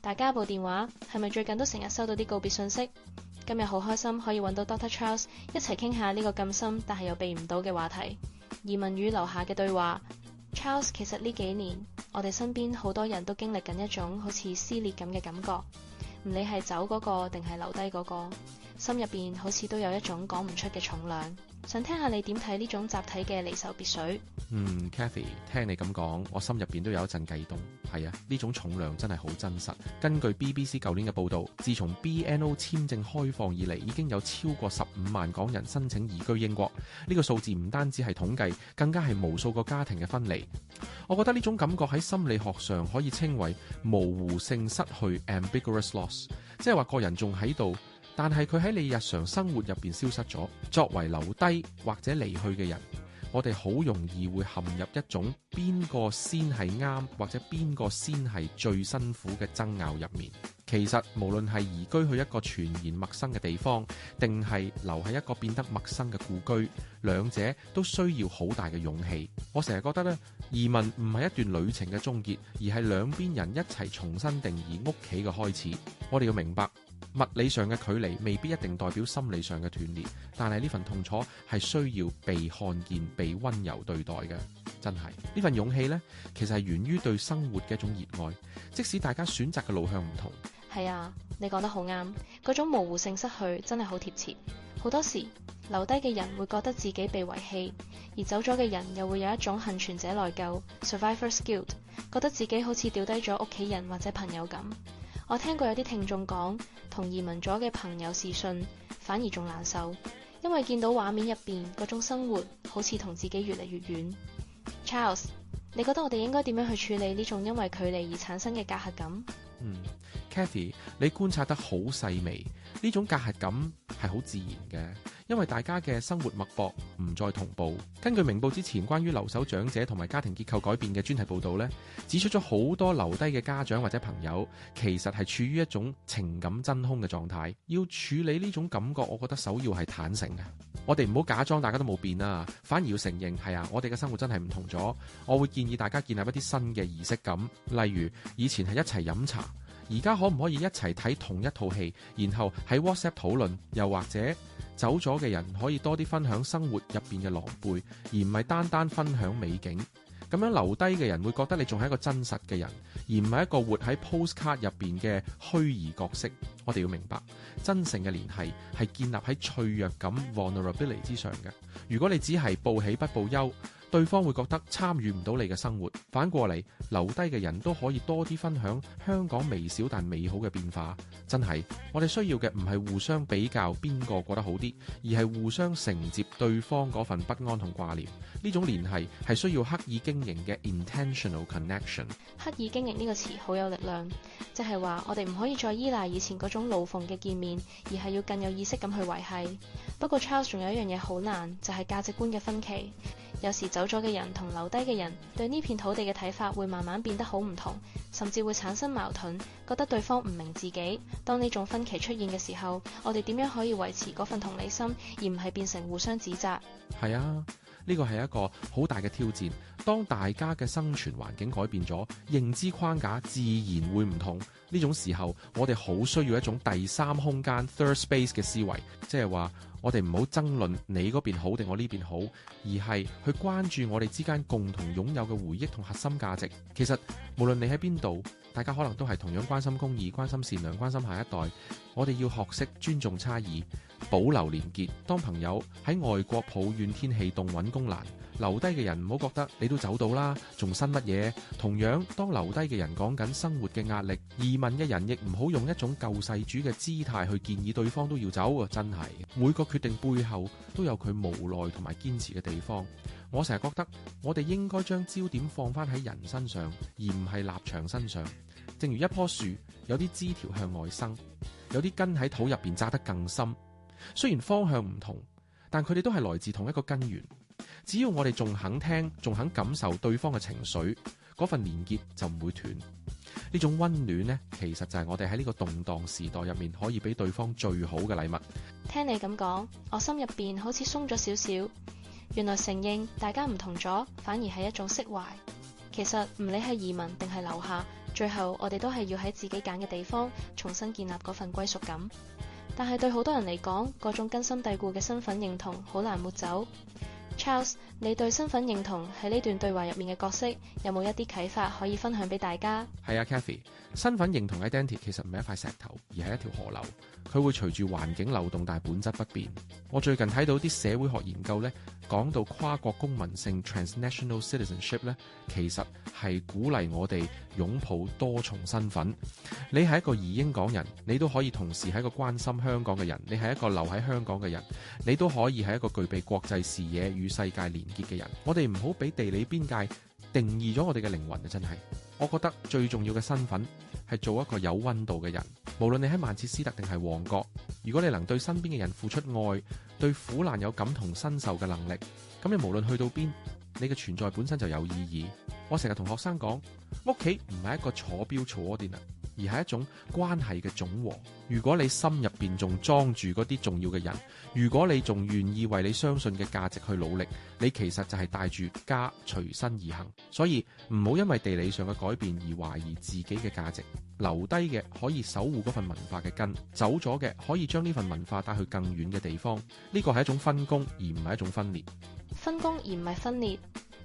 大家部電話係咪最近都成日收到啲告別信息？今日好開心可以揾到 Dr. Charles 一齊傾下呢個咁深但係又避唔到嘅話題——移民與留下嘅對話。Charles， 其實呢幾年我哋身邊好多人都經歷緊一種好似撕裂咁嘅感覺，唔理係走嗰個定係留低嗰個，心入邊好似都有一種講唔出嘅重量。想聽下你點睇呢種集體嘅離愁別緒。Cathy， 聽你咁講，我心入邊都有一陣悸動。係啊，呢種重量真係好真實。根據 BBC 舊年嘅報導，自從 BNO 簽證開放以嚟，已經有超過15萬港人申請移居英國。呢個數字唔單止係統計，更加係無數個家庭嘅分離。我覺得呢種感覺喺心理學上可以稱為模糊性失去 （ambiguous loss）， 即係話個人仲喺度，但係佢喺你日常生活入邊消失咗。作為留低或者離去嘅人，我哋好容易會陷入一種邊個先係啱，或者邊個先係最辛苦嘅爭拗入面。其實無論係移居去一個全然陌生嘅地方，定係留喺一個變得陌生嘅故居，兩者都需要好大嘅勇氣。我成日覺得咧，移民唔係一段旅程嘅終結，而係兩邊人一齊重新定義屋企嘅開始。我哋要明白，物理上嘅距離未必一定代表心理上嘅斷裂，但係呢份痛楚係需要被看見、被溫柔對待嘅。真係呢份勇氣呢，其實係源於對生活嘅一種熱愛，即使大家選擇嘅路向唔同。係啊，你講得好啱，嗰種模糊性失去真係好貼切。好多時留低嘅人會覺得自己被遺棄，而走咗嘅人又會有一種幸存者內疚 （survivor's guilt）， 覺得自己好似掉低咗屋企人或者朋友咁。我聽過有啲聽眾講，同移民咗嘅朋友視訊反而仲難受，因為見到畫面入邊嗰種生活好似同自己越嚟越遠。Charles， 你覺得我哋應該點樣去處理呢種因為距離而產生嘅隔閡感？Cathy， 你觀察得好細微，呢種隔閡感係好自然嘅，因為大家嘅生活脈搏唔再同步。根據明報之前關於留守長者同埋家庭結構改變嘅專題報導呢，指出咗好多留低嘅家長或者朋友，其實係處於一種情感真空嘅狀態。要處理呢種感覺，我覺得首要係坦誠嘅。我哋唔好假裝大家都冇變啊，反而要承認係啊，我哋嘅生活真係唔同咗。我會建議大家建立一啲新嘅儀式感，例如以前係一齊飲茶，而家可唔可以一齊睇同一套戲，然後喺 WhatsApp 討論，又或者走咗嘅人可以多啲分享生活入邊嘅狼狽，而唔係單單分享美景。咁樣留低嘅人會覺得你仲係一個真實嘅人，而唔係一個活喺 postcard 入邊嘅虛擬角色。我哋要明白，真誠嘅聯繫係建立喺脆弱感 vulnerability 之上嘅。如果你只係報喜不報憂，對方會覺得參與唔到你嘅生活。反過嚟，留低嘅人都可以多啲分享香港微小但美好嘅變化。真係，我哋需要嘅唔係互相比較邊個過得好啲，而係互相承接對方嗰份不安同掛念。呢種聯繫係需要刻意經營嘅 intentional connection。刻意經營呢個詞好有力量，即係話我哋唔可以再依賴以前嗰種無縫嘅見面，而係要更有意識咁去維繫。不過 Charles 仲有一樣嘢好難，就係價值觀嘅分歧。有時走咗嘅人同留低嘅人對呢片土地嘅睇法會慢慢變得好唔同，甚至會產生矛盾，覺得對方唔明自己。當呢種分歧出現嘅時候，我哋點樣可以維持嗰份同理心，而唔係變成互相指責？係啊，呢個係一個好大嘅挑戰。當大家嘅生存環境改變咗，認知框架自然會唔同。呢種時候，我哋好需要一種第三空間 third space 嘅思維，即係話我哋唔好爭論你嗰邊好定我呢邊好，而係去關注我哋之間共同擁有嘅回憶同核心價值。其實無論你喺邊度，大家可能都係同樣關心公義、關心善良、關心下一代。我哋要學識尊重差異，保留連結。當朋友喺外國抱怨天氣凍、揾工難，留低嘅人唔好覺得你都走到啦，仲新乜嘢？同樣，當留低嘅人講緊生活嘅壓力，移民嘅人亦唔好用一種救世主嘅姿態去建議對方都要走。真係每個決定背後都有佢無奈同埋堅持嘅地方。我成日覺得我哋應該將焦點放翻喺人身上，而唔係立場身上。正如一棵樹，有啲枝條向外生，有啲根喺土入邊扎得更深。雖然方向唔同，但佢哋都係來自同一個根源。只要我哋仲肯聽，仲肯感受對方嘅情緒，嗰份連結就唔會斷。呢種溫暖呢，其實就係我哋喺呢個動盪時代入面可以俾對方最好嘅禮物。聽你咁講，我心入邊好似鬆咗少少。原來承認大家唔同咗，反而係一種釋懷。其實唔理係移民定係留下，最後我哋都係要喺自己揀嘅地方重新建立嗰份歸屬感。但係對好多人嚟講，嗰種根深蒂固嘅身份認同好難抹走。Charles， 你對身份認同喺呢段對話入面嘅角色有冇一啲啟發可以分享俾大家？係啊 Kathy， 身份認同 identity 其實唔係一塊石頭，而係一條河流，佢會隨住環境流動，但係本質不變。我最近睇到啲社會學研究呢，講到跨國公民性 transnational citizenship 呢，其實係鼓勵我哋擁抱多重身份。你係一個移英港人，你都可以同時係一個關心香港嘅人；你係一個留喺香港嘅人，你都可以係一個具備國際視野與世界連結嘅人。我哋唔好俾地理邊界定義咗我哋嘅靈魂啊！真係，我覺得最重要嘅身份係做一個有溫度嘅人。無論你喺曼徹斯特定係旺角，如果你能對身邊嘅人付出愛，對苦難有感同身受嘅能力，咁你無論去到邊，你嘅存在本身就有意義。我成日同學生講，屋企唔係一個坐標 coordinate，而係一種關係嘅總和。如果你心入邊仲裝住嗰啲重要嘅人，如果你仲願意為你相信嘅價值去努力，你其實就係帶住家隨身而行。所以唔好因為地理上嘅改變而懷疑自己嘅價值。留低嘅可以守護嗰份文化嘅根，走咗嘅可以將呢份文化帶去更遠嘅地方。呢個係一種分工，而唔係一種分裂。分工而唔係分裂，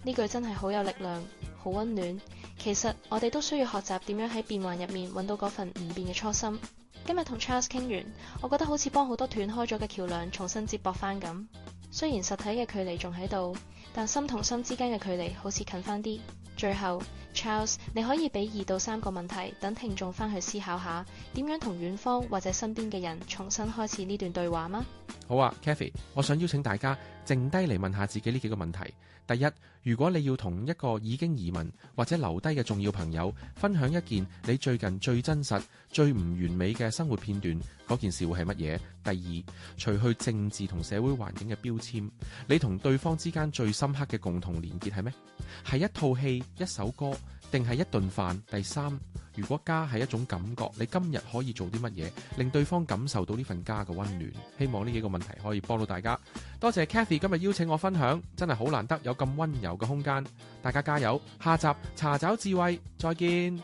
呢句真係好有力量，好溫暖。其實我哋都需要學習點樣喺變幻入面揾到嗰份唔變嘅初心。今日同 Charles 傾完，我覺得好似幫好多斷開咗嘅橋樑重新接駁翻咁。雖然實體嘅距離仲喺度，但心同心之間嘅距離好似近翻啲。最後 Charles， 你可以俾2到3個問題，等聽眾翻去思考下，點樣同遠方或者身邊嘅人重新開始呢段對話嗎？好啊 Kathy， 我想邀請大家靜低嚟問下自己呢幾個問題。第一，如果你要同一個已經移民或者留低嘅重要朋友分享一件你最近最真實、最唔完美嘅生活片段，嗰件事會係乜嘢？第二，除去政治同社會環境嘅標籤，你同對方之間最深刻嘅共同連結係咩？係一套戲、一首歌，定係一頓飯？第三，如果家係一種感覺，你今日可以做啲乜嘢令對方感受到呢份家嘅溫暖？希望呢幾個問題可以幫到大家。多謝 Kathy 今日邀請我分享，真係好難得有咁溫柔嘅空間。大家加油！下集茶找智慧，再見。